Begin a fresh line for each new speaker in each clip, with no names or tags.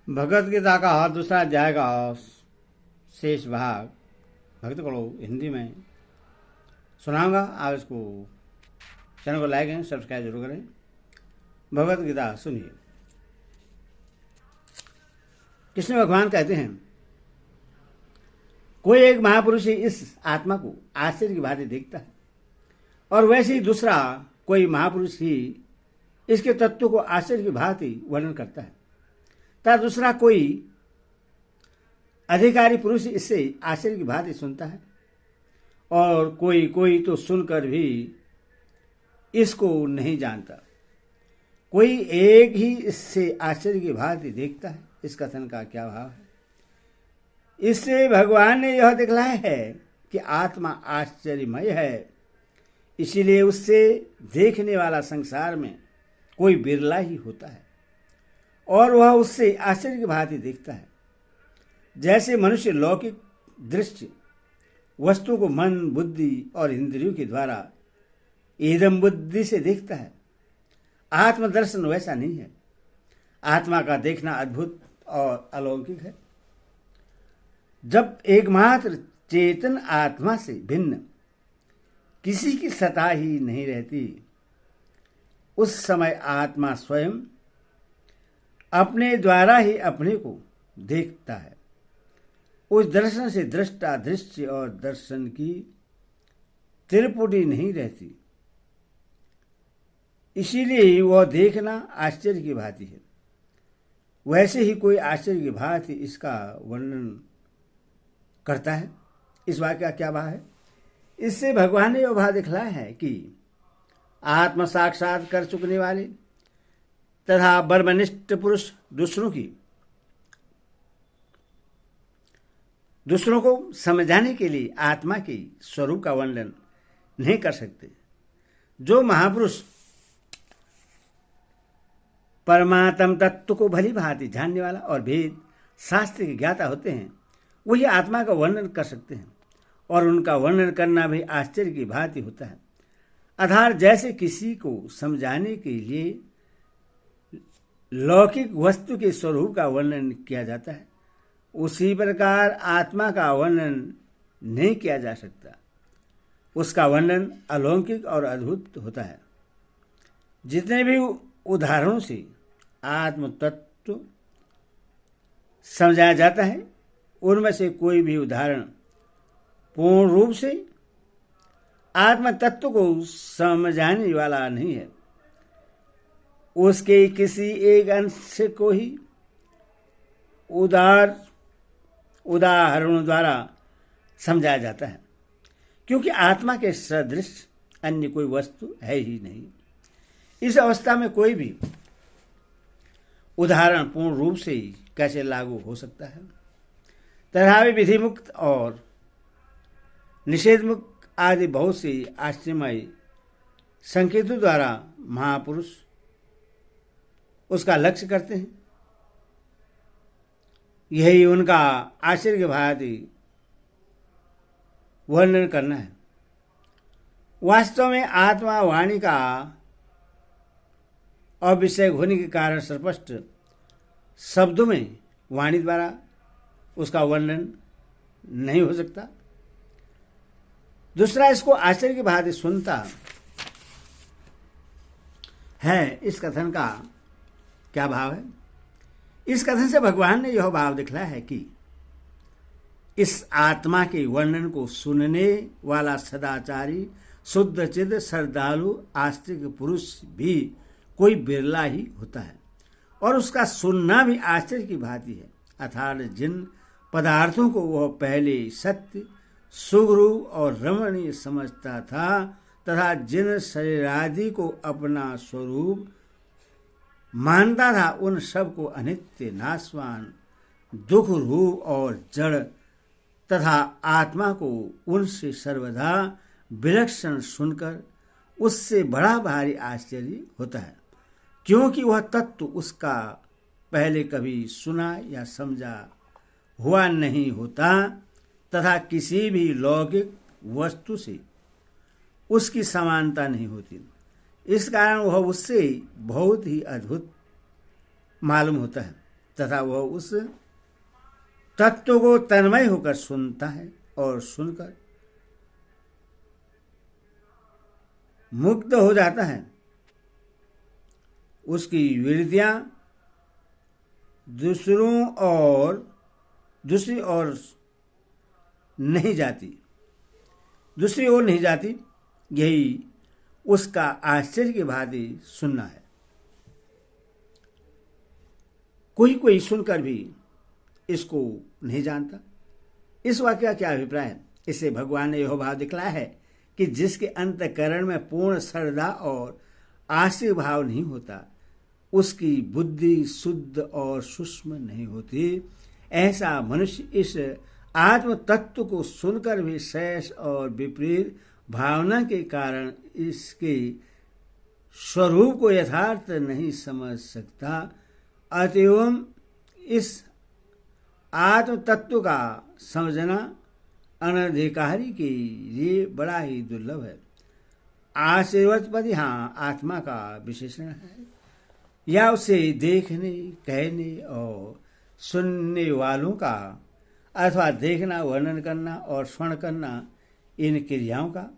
भगवत गीता का दूसरा अध्याय का शेष भाग भक्त को हिंदी में सुनाऊंगा। आप इसको चैनल को लाइक एंड सब्सक्राइब जरूर करें। भगवत गीता सुनिए। कृष्ण भगवान कहते हैं, कोई एक महापुरुष ही इस आत्मा को आश्चर्य की भांति देखता है और वैसे ही दूसरा कोई महापुरुष ही इसके तत्व को आश्चर्य की भांति वर्णन करता है तथा दूसरा कोई अधिकारी पुरुष इससे आश्चर्य की भांति सुनता है और कोई तो सुनकर भी इसको नहीं जानता। कोई एक ही इससे आश्चर्य की भांति देखता है। इस कथन का क्या भाव है? इससे भगवान ने यह दिखलाया है कि आत्मा आश्चर्यमय है, इसीलिए उससे देखने वाला संसार में कोई बिरला ही होता है और वह उससे आश्चर्य की भांति देखता है। जैसे मनुष्य लौकिक दृश्य वस्तु को मन, बुद्धि और इंद्रियों के द्वारा एदम बुद्धि से देखता है, आत्मदर्शन वैसा नहीं है। आत्मा का देखना अद्भुत और अलौकिक है। जब एकमात्र चेतन आत्मा से भिन्न किसी की सत्ता ही नहीं रहती, उस समय आत्मा स्वयं अपने द्वारा ही अपने को देखता है। उस दर्शन से दृष्टा, दृश्य और दर्शन की त्रिपुटी नहीं रहती, इसीलिए वह देखना आश्चर्य की भांति है। वैसे ही कोई आश्चर्य की भांति इसका वर्णन करता है। इस वाक्य का क्या भाव है? इससे भगवान ने यह भाव दिखलाया है कि आत्म साक्षात कर चुकने वाले तथा ब्रह्मनिष्ठ पुरुष दूसरों को समझाने के लिए आत्मा के स्वरूप का वर्णन नहीं कर सकते। जो महापुरुष परमात्म तत्व को भली भांति जानने वाला और भेद शास्त्र के ज्ञाता होते हैं, वही आत्मा का वर्णन कर सकते हैं और उनका वर्णन करना भी आश्चर्य की भांति होता है। अर्थात जैसे किसी को समझाने के लिए लौकिक वस्तु के स्वरूप का वर्णन किया जाता है, उसी प्रकार आत्मा का वर्णन नहीं किया जा सकता। उसका वर्णन अलौकिक और अद्भुत होता है। जितने भी उदाहरणों से आत्म तत्व समझाया जाता है, उनमें से कोई भी उदाहरण पूर्ण रूप से आत्म तत्व को समझाने वाला नहीं है। उसके किसी एक अंश को ही उदाहरणों द्वारा समझाया जाता है, क्योंकि आत्मा के सदृश अन्य कोई वस्तु है ही नहीं। इस अवस्था में कोई भी उदाहरण पूर्ण रूप से ही कैसे लागू हो सकता है? तथापि विधि मुक्त और निषेध मुक्त आदि बहुत सी आश्चर्यमय संकेतों द्वारा महापुरुष उसका लक्ष्य करते हैं। यही उनका आश्चर्य की भांति वर्णन करना है। वास्तव में आत्मा वाणी का अविषय होने के कारण स्पष्ट शब्दों में वाणी द्वारा उसका वर्णन नहीं हो सकता। दूसरा इसको आश्चर्य की भांति सुनता है। इस कथन का क्या भाव है? इस कथन से भगवान ने यह भाव दिखलाया है कि इस आत्मा के वर्णन को सुनने वाला सदाचारी, शुद्ध चिद, श्रद्धालु, आस्तिक पुरुष भी कोई बिरला ही होता है और उसका सुनना भी आश्चर्य की भांति है। अर्थात जिन पदार्थों को वह पहले सत्य, सुगरूप और रमणीय समझता था तथा जिन शरीरादि को अपना स्वरूप मानता था, उन सब को अनित्य, नाशवान, दुख रूप और जड़ तथा आत्मा को उनसे सर्वदा विलक्षण सुनकर उससे बड़ा भारी आश्चर्य होता है, क्योंकि वह तत्व उसका पहले कभी सुना या समझा हुआ नहीं होता तथा किसी भी लौकिक वस्तु से उसकी समानता नहीं होती। इस कारण वह उससे बहुत ही अद्भुत मालूम होता है। तथा वह उस तत्व को तन्मय होकर सुनता है और सुनकर मुग्ध हो जाता है। उसकी वृत्तियां दूसरी ओर नहीं जाती। यही उसका आश्चर्य की भांति सुनना है। कोई सुनकर भी इसको नहीं जानता। इस वाक्य का क्या अभिप्राय है? इससे भगवान ने यह भाव दिखलाया है कि जिसके अंतःकरण में पूर्ण श्रद्धा और आश्चर्य भाव नहीं होता, उसकी बुद्धि शुद्ध और सूक्ष्म नहीं होती। ऐसा मनुष्य इस आत्म तत्व को सुनकर भी शेष और विपरीत भावना के कारण इसके स्वरूप को यथार्थ नहीं समझ सकता। अतएव इस आत्म तत्व का समझना अनधिकारी के लिए बड़ा ही दुर्लभ है। आशीर्वाद पद यहाँ आत्मा का विशेषण है या उसे देखने, कहने और सुनने वालों का अथवा देखना, वर्णन करना और श्रवण करना इन क्रियाओं का।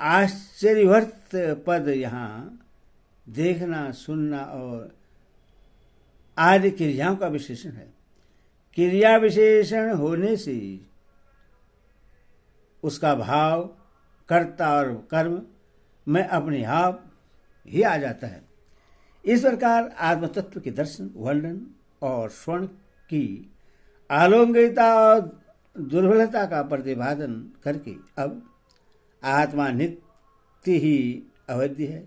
आश्चर्यवर्त पद यहाँ देखना, सुनना और आदि क्रियाओं का विशेषण है। क्रिया विशेषण होने से उसका भाव कर्ता और कर्म में अपने आप ही आ जाता है। इस प्रकार आत्मतत्व के दर्शन, वर्णन और श्रवण की अलौकिकता और दुर्बलता का प्रतिपादन करके अब आत्मा नित्य ही अवैध है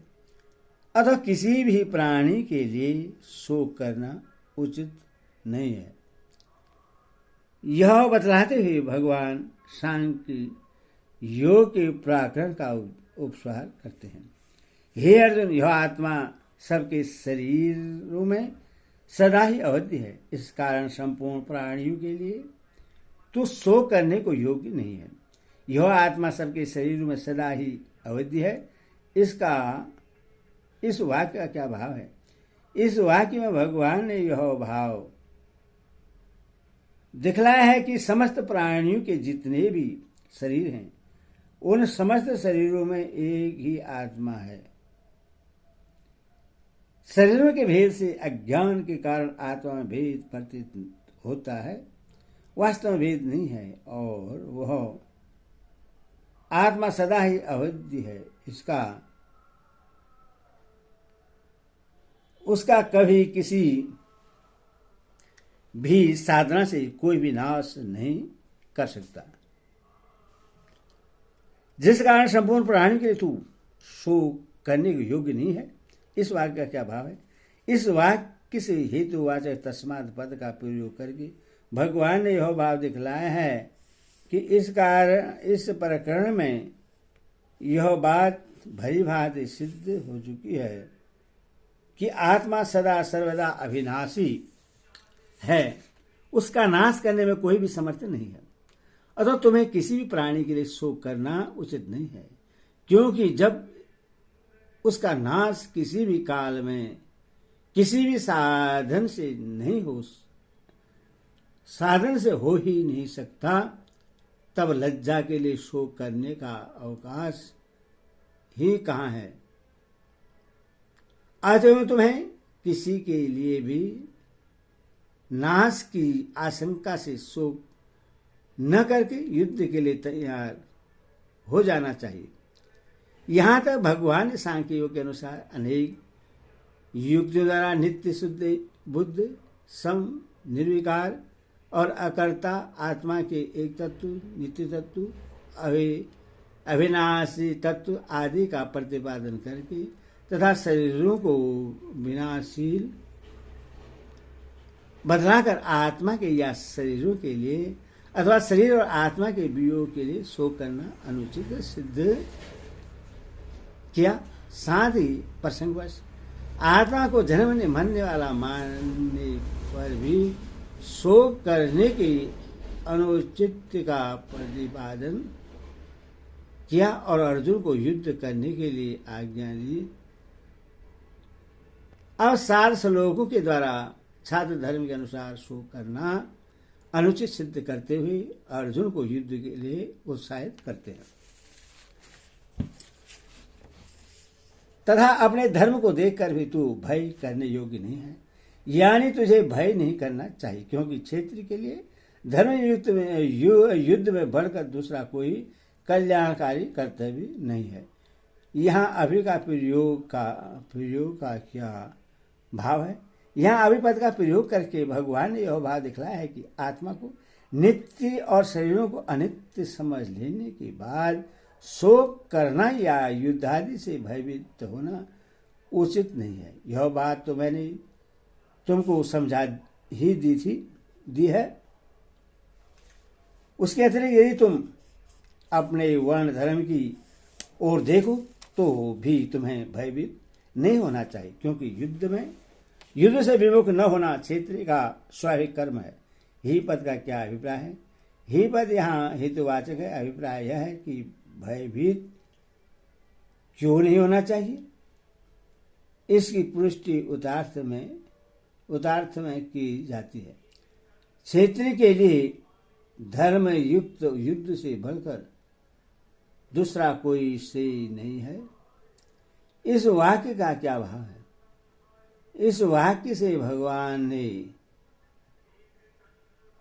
अतः किसी भी प्राणी के लिए शोक करना उचित नहीं है। यह बतलाते हुए भगवान सांख्य योग के प्रकरण का उपसंहार करते हैं। हे अर्जुन, यह आत्मा सबके शरीरों में सदा ही अवध्य है। इस कारण संपूर्ण प्राणियों के लिए तो शोक करने को योग्य नहीं है। यह आत्मा सबके शरीरों में सदा ही अवध्य है। इस वाक्य का क्या भाव है? इस वाक्य में भगवान ने यह भाव दिखलाया है कि समस्त प्राणियों के जितने भी शरीर हैं, उन समस्त शरीरों में एक ही आत्मा है। शरीरों के भेद से अज्ञान के कारण आत्मा में भेद प्रतीत होता है, वास्तव में भेद नहीं है और वह आत्मा सदा ही अवध्य है। उसका कभी किसी भी साधना से कोई भी नाश नहीं कर सकता, जिस कारण संपूर्ण प्राणी के लिए तू शोक करने के योग्य नहीं है। इस वाक्य का क्या भाव है? इस वाक्य से हेतुवाचक तस्मात् पद का प्रयोग करके भगवान ने यह भाव दिखलाया है कि इस प्रकरण में यह बात भली भांति सिद्ध हो चुकी है कि आत्मा सदा सर्वदा अविनाशी है, उसका नाश करने में कोई भी समर्थ नहीं है। अतः तुम्हें किसी भी प्राणी के लिए शोक करना उचित नहीं है, क्योंकि जब उसका नाश किसी भी काल में किसी भी साधन से हो ही नहीं सकता, तब लज्जा के लिए शोक करने का अवकाश ही कहाँ है। अतः तुम्हें किसी के लिए भी नाश की आशंका से शोक न करके युद्ध के लिए तैयार हो जाना चाहिए। यहाँ तक भगवान सांख्य योग के अनुसार अनेक युक्तियों द्वारा नित्य शुद्ध बुद्ध, सम, निर्विकार और अकर्ता आत्मा के एक तत्व, नित्य तत्व, अविनाशी तत्व आदि का प्रतिपादन करके तथा शरीरों को विनाशील बदलाकर आत्मा के या शरीरों के लिए अथवा शरीर और आत्मा के वियोग के लिए शोक करना अनुचित सिद्ध किया। साथ ही प्रसंगवश आत्मा को जन्म मरने वाला मानने पर भी शोक करने के अनुचित का प्रतिपादन किया और अर्जुन को युद्ध करने के लिए आज्ञा दी। अब 4 श्लोकों के द्वारा छात्र धर्म के अनुसार शोक करना अनुचित सिद्ध करते हुए अर्जुन को युद्ध के लिए उत्साहित करते हैं तथा अपने धर्म को देखकर भी तू भय करने योग्य नहीं है, यानी तुझे भय नहीं करना चाहिए, क्योंकि क्षेत्र के लिए धर्म युद्ध में बढ़कर दूसरा कोई कल्याणकारी कर्तव्य नहीं है। यहाँ अभि का प्रयोग का क्या भाव है? यहाँ अभिपद का प्रयोग करके भगवान ने यह भाव दिखलाया है कि आत्मा को नित्य और शरीरों को अनित्य समझ लेने के बाद शोक करना या युद्धादि से भयभीत होना उचित नहीं है। यह बात तो मैंने तुमको समझा ही दी है। उसके अतिरिक्त यदि तुम अपने वर्ण धर्म की ओर देखो तो भी तुम्हें भयभीत नहीं होना चाहिए, क्योंकि युद्ध से विमुख न होना क्षेत्रीय का स्वाभाविक कर्म है। ही पद का क्या अभिप्राय है? ही पद यहाँ हेतुवाचक है। अभिप्राय यह है कि भयभीत क्यों नहीं होना चाहिए, इसकी पुष्टि उदार्थ में की जाती है। क्षेत्रीय के लिए धर्म युक्त युद्ध से बढ़कर दूसरा कोई श्रेय नहीं है। इस वाक्य का क्या भाव है? इस वाक्य से भगवान ने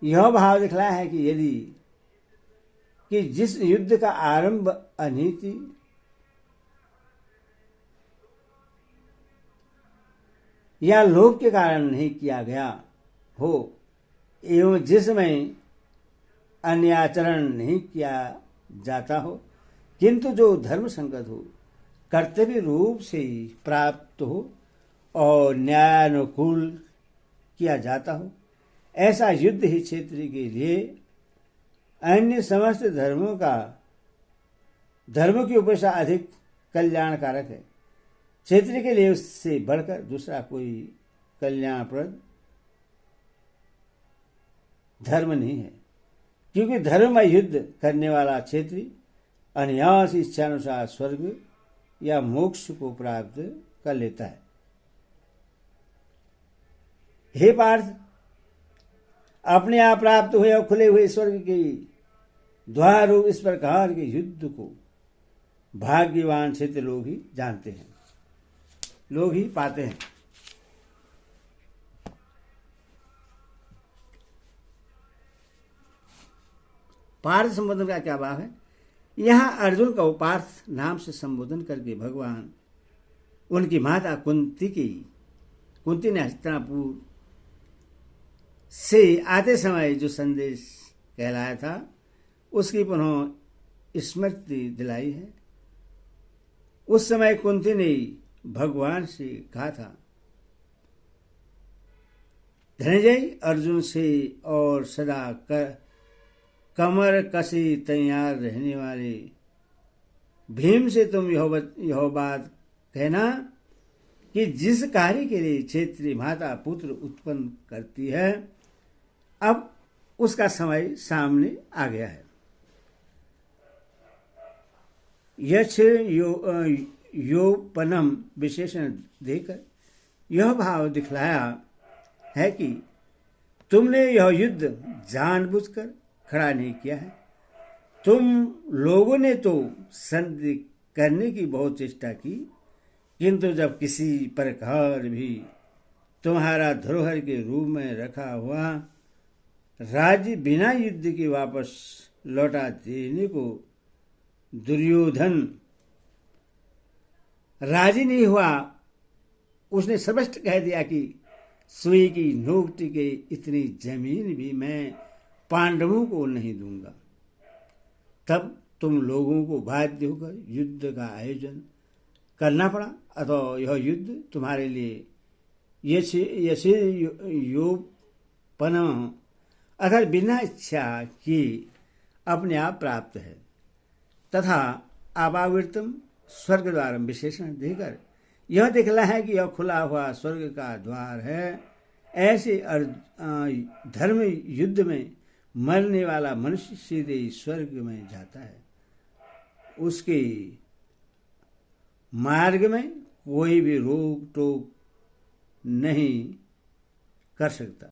यह भाव दिखलाया है कि जिस युद्ध का आरंभ अनीति या लोभ के कारण नहीं किया गया हो एवं जिसमें अन्याचरण नहीं किया जाता हो, किंतु जो धर्म संगत हो, कर्तव्य रूप से प्राप्त हो और न्यायानुकूल किया जाता हो, ऐसा युद्ध ही क्षेत्र के लिए अन्य समस्त धर्मों की अपेक्षा अधिक कल्याणकारक है। क्षेत्र के लिए उससे बढ़कर दूसरा कोई कल्याणप्रद धर्म नहीं है, क्योंकि धर्म में युद्ध करने वाला क्षेत्री अनायास इच्छानुसार स्वर्ग या मोक्ष को प्राप्त कर लेता है। हे पार्थ, अपने आप प्राप्त हुए और खुले हुए स्वर्ग के द्वार रूप इस प्रकार के युद्ध को भाग्यवान क्षेत्र लोग ही जानते हैं, लोग ही पाते हैं। पार्थ संबोधन का क्या भाव है? यहाँ अर्जुन का पार्थ नाम से संबोधन करके भगवान उनकी माता कुंती ने हस्तिनापुर से आते समय जो संदेश कहलाया था उसकी पुनः स्मृति दिलाई है। उस समय कुंती ने भगवान से कहा था, धनंजय, अर्जुन से और सदा कमर कसी तैयार रहने वाले भीम से तुम यह बात कहना कि जिस कार्य के लिए क्षेत्रीय माता पुत्र उत्पन्न करती है, अब उसका समय सामने आ गया है। यक्ष योपनम विशेषण देकर यह भाव दिखलाया है कि तुमने यह युद्ध जानबूझकर खड़ा नहीं किया है। तुम लोगों ने तो संधि करने की बहुत चेष्टा की, किंतु जब किसी प्रकार भी तुम्हारा धरोहर के रूप में रखा हुआ राज्य बिना युद्ध के वापस लौटा देने को दुर्योधन राजी नहीं हुआ, उसने स्पष्ट कह दिया कि सुई की नोक के इतनी जमीन भी मैं पांडवों को नहीं दूंगा। तब तुम लोगों को बाध्य होकर युद्ध का आयोजन करना पड़ा, अतः यह युद्ध तुम्हारे लिए योपन अगर बिना इच्छा की अपने आप प्राप्त है, तथा अपावृतम स्वर्ग द्वार विशेषण देकर यह दिखला है कि यह खुला हुआ स्वर्ग का द्वार है। ऐसे धर्म युद्ध में मरने वाला मनुष्य सीधे स्वर्ग में जाता है। उसके मार्ग में कोई भी रोक टोक नहीं कर सकता।